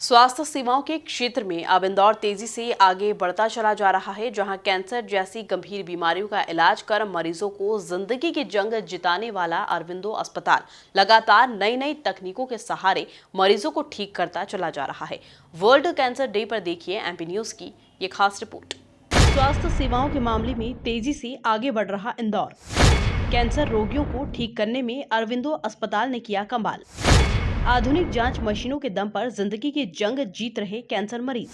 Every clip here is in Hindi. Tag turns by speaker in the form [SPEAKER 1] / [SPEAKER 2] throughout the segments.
[SPEAKER 1] स्वास्थ्य सेवाओं के क्षेत्र में अब इंदौर तेजी से आगे बढ़ता चला जा रहा है, जहां कैंसर जैसी गंभीर बीमारियों का इलाज कर मरीजों को जिंदगी की जंग जिताने वाला अरविंदो अस्पताल लगातार नई नई तकनीकों के सहारे मरीजों को ठीक करता चला जा रहा है। वर्ल्ड कैंसर डे पर देखिए एमपी न्यूज की ये खास रिपोर्ट। स्वास्थ्य सेवाओं के मामले में तेजी से आगे बढ़ रहा इंदौर। कैंसर रोगियों को ठीक करने में अरविंदो अस्पताल ने किया कमाल। आधुनिक जांच मशीनों के दम पर जिंदगी की जंग जीत रहे कैंसर मरीज।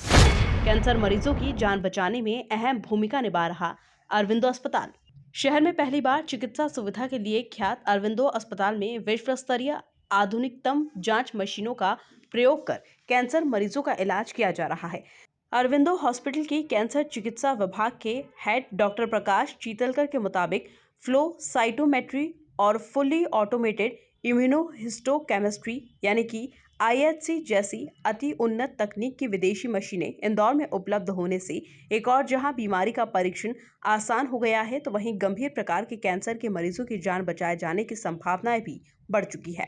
[SPEAKER 1] कैंसर मरीजों की जान बचाने में अहम भूमिका निभा रहा अरविंदो अस्पताल। शहर में पहली बार चिकित्सा सुविधा के लिए ख्यात अरविंदो अस्पताल में विश्व स्तरीय आधुनिकतम जांच मशीनों का प्रयोग कर कैंसर मरीजों का इलाज किया जा रहा है। अरविंदो हॉस्पिटल के कैंसर चिकित्सा विभाग के हेड डॉक्टर प्रकाश चीतलकर के मुताबिक फ्लो साइटोमेट्री और फुल्ली ऑटोमेटेड इम्यूनोहिस्टोकेमिस्ट्री यानी कि आईएचसी जैसी अति उन्नत तकनीक की विदेशी मशीनें इंदौर में उपलब्ध होने से एक और जहां बीमारी का परीक्षण आसान हो गया है, तो वहीं गंभीर प्रकार के कैंसर के मरीजों की जान बचाए जाने की संभावनाएं भी बढ़ चुकी है।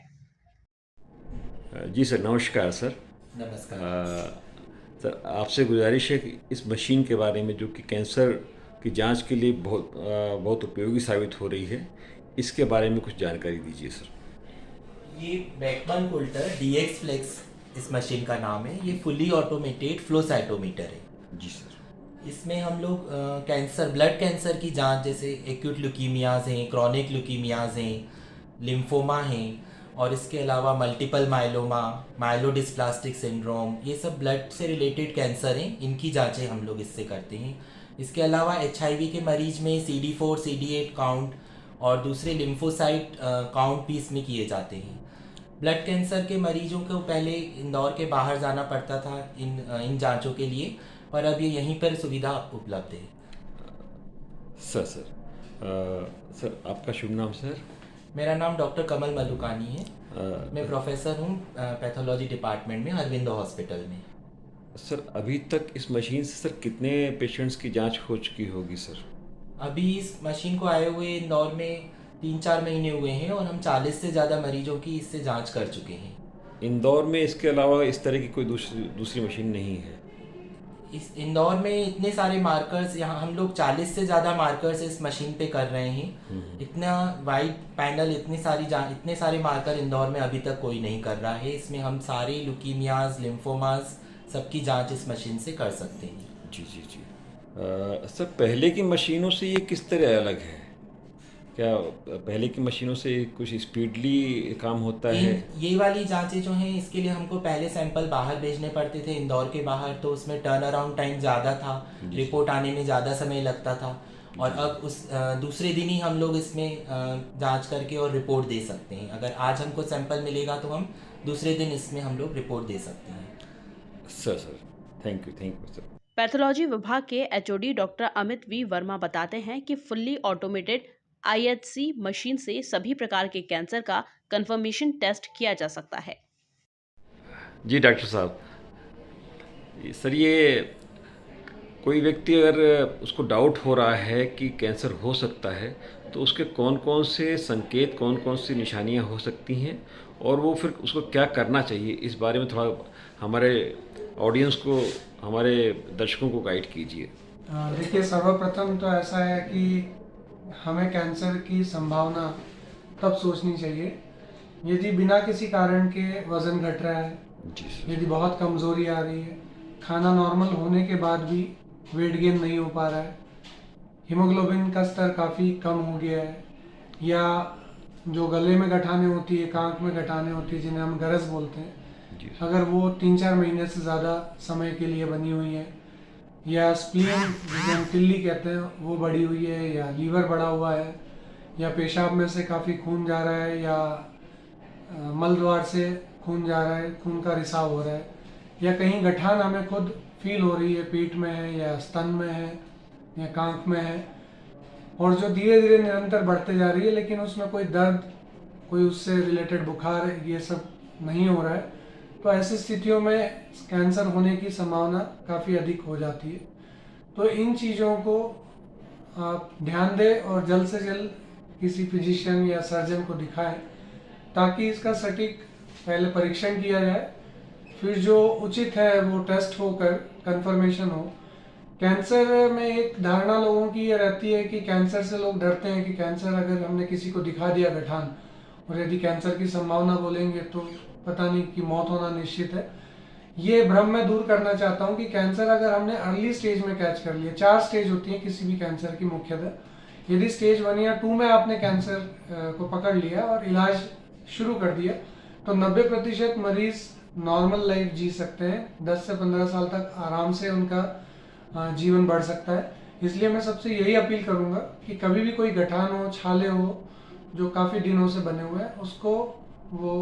[SPEAKER 2] जी सर, नमस्कार सर।
[SPEAKER 3] नमस्कार।
[SPEAKER 2] सर, आपसे गुजारिश है कि इस मशीन के बारे में जो कि कैंसर की जांच के लिए बहुत उपयोगी साबित हो रही है, इसके बारे में कुछ जानकारी दीजिए सर।
[SPEAKER 3] ये बैकबर्न कोल्टर DX फ्लेक्स इस मशीन का नाम है। ये फुली ऑटोमेटेड फ्लो साइटोमीटर है।
[SPEAKER 2] जी सर।
[SPEAKER 3] इसमें हम लोग कैंसर, ब्लड कैंसर की जांच जैसे एक्यूट ल्यूकीमियाज हैं, क्रॉनिक ल्यूकीमियाज हैं, लिम्फोमा हैं और इसके अलावा मल्टीपल माइलोमा, माइलोडिस्प्लास्टिक सिंड्रोम, ये सब ब्लड से रिलेटेड कैंसर हैं, इनकी जांचें हम लोग इससे करते हैं। इसके अलावा HIV के मरीज में CD4, CD8 काउंट और दूसरे लिम्फोसाइट काउंट भी इसमें किए जाते हैं। ब्लड कैंसर के मरीजों को पहले इंदौर के बाहर जाना पड़ता था इन जांचों के लिए, पर अब ये यहीं पर सुविधा उपलब्ध है।
[SPEAKER 2] सर आपका शुभ नाम सर?
[SPEAKER 3] मेरा नाम डॉक्टर कमल मलुकानी है। मैं प्रोफेसर हूँ पैथोलॉजी डिपार्टमेंट में अरविंदो हॉस्पिटल में।
[SPEAKER 2] सर, अभी तक इस मशीन से सर कितने पेशेंट्स की जांच हो चुकी होगी सर?
[SPEAKER 3] अभी इस मशीन को आए हुए इंदौर में 3-4 महीने हुए हैं और हम 40 से ज़्यादा मरीजों की इससे जांच कर चुके हैं।
[SPEAKER 2] इंदौर में इसके अलावा इस तरह की कोई दूसरी मशीन नहीं है?
[SPEAKER 3] इस इंदौर में इतने सारे मार्कर्स, यहाँ हम लोग 40 से ज़्यादा मार्कर्स इस मशीन पे कर रहे हैं। इतना वाइड पैनल, इतने सारे मार्कर इंदौर में अभी तक कोई नहीं कर रहा है। इसमें हम सारे ल्यूकीमियाज, लिम्फोमास सबकी जांच इस मशीन से कर सकते हैं।
[SPEAKER 2] जी जी जी। सर, पहले की मशीनों से ये किस तरह अलग है? क्या पहले की मशीनों से कुछ स्पीडली काम होता है?
[SPEAKER 3] ये वाली जांचें जो हैं, इसके लिए हमको पहले सैंपल बाहर भेजने पड़ते थे इंदौर के बाहर, तो उसमें टर्न अराउंड टाइम ज़्यादा था, रिपोर्ट आने में ज़्यादा समय लगता था। और अब उस दूसरे दिन ही हम लोग इसमें जांच करके और रिपोर्ट दे सकते हैं। अगर आज हमको सैंपल मिलेगा तो हम दूसरे दिन इसमें हम लोग रिपोर्ट दे सकते हैं।
[SPEAKER 2] Sir, thank you sir.
[SPEAKER 1] Pathology विभाग के HOD doctor Amit V Verma बताते हैं कि फुल्ली ऑटोमेटेड आईएचसी मशीन से सभी प्रकार के कैंसर का कंफर्मेशन टेस्ट किया जा सकता है।
[SPEAKER 2] जी डॉक्टर साहब, सर ये कोई व्यक्ति अगर उसको डाउट हो रहा है कि कैंसर हो सकता है, तो उसके कौन कौन से संकेत, कौन कौन सी निशानियां हो सकती हैं और वो फिर उसको क्या करना चाहिए, इस बारे में थोड़ा हमारे ऑडियंस को, हमारे दर्शकों को गाइड कीजिए।
[SPEAKER 4] देखिए, सर्वप्रथम तो ऐसा है कि हमें कैंसर की संभावना तब सोचनी चाहिए यदि बिना किसी कारण के वज़न घट रहा है, यदि बहुत कमज़ोरी आ रही है, खाना नॉर्मल होने के बाद भी वेट गेन नहीं हो पा रहा है, हीमोग्लोबिन का स्तर काफ़ी कम हो गया है, या जो गले में गठाने होती है, कांख में गठाने होती है, जिन्हें हम गरज बोलते हैं, अगर वो 3-4 महीने से ज़्यादा समय के लिए बनी हुई है, या स्प्लीन जिसे हम तिल्ली कहते हैं वो बढ़ी हुई है, या लीवर बढ़ा हुआ है, या पेशाब में से काफ़ी खून जा रहा है, या मल द्वार से खून जा रहा है, खून का रिसाव हो रहा है, या कहीं गठान हमें खुद फील हो रही है, पेट में है या स्तन में है या कांख में है, और जो धीरे धीरे निरंतर बढ़ते जा रही है, लेकिन उसमें कोई दर्द, कोई उससे रिलेटेड बुखार, ये सब नहीं हो रहा है, तो ऐसी स्थितियों में कैंसर होने की संभावना काफ़ी अधिक हो जाती है। तो इन चीज़ों को आप ध्यान दें और जल्द से जल्द किसी फिजिशियन या सर्जन को दिखाएं, ताकि इसका सटीक पहले परीक्षण किया जाए, फिर जो उचित है वो टेस्ट होकर कंफर्मेशन हो। कैंसर में एक धारणा लोगों की ये रहती है कि कैंसर से लोग डरते हैं कि कैंसर अगर हमने किसी को दिखा दिया गठान और यदि कैंसर की संभावना बोलेंगे तो पता नहीं कि मौत होना निश्चित है। ये भ्रम मैं दूर करना चाहता हूँ कि कैंसर अगर हमने अर्ली स्टेज में कैच कर लिया, 4 स्टेज होती है किसी भी कैंसर की मुख्यतः, यदि स्टेज 1 या 2 में आपने कैंसर को पकड़ लिया और इलाज शुरू कर दिया तो 90% मरीज नॉर्मल लाइफ जी सकते हैं। 10 से 15 साल तक आराम से उनका जीवन बढ़ सकता है। इसलिए मैं सबसे यही अपील करूंगा कि कभी भी कोई गठान हो, छाले हो जो काफ़ी दिनों से बने हुए हैं, उसको वो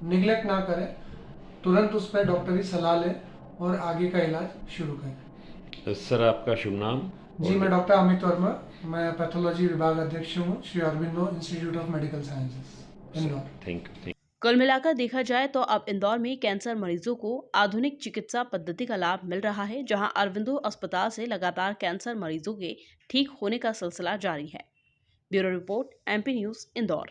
[SPEAKER 4] निगलेक्ट ना करें, तुरंत उस पर डॉक्टरी सलाह लें और आगे का इलाज शुरू करें।
[SPEAKER 2] सर आपका शुभ नाम?
[SPEAKER 4] जी, मैं डॉक्टर अमित वर्मा, मैं पैथोलॉजी विभाग अध्यक्ष हूँ Shri Aurobindo institute of medical sciences, Indore.
[SPEAKER 2] Thank you.
[SPEAKER 1] कुल मिलाकर देखा जाए तो अब इंदौर में कैंसर मरीजों को आधुनिक चिकित्सा पद्धति का लाभ मिल रहा है, जहां अरविंदो अस्पताल से लगातार कैंसर मरीजों के ठीक होने का सिलसिला जारी है। Bureau report, MP news, Indore.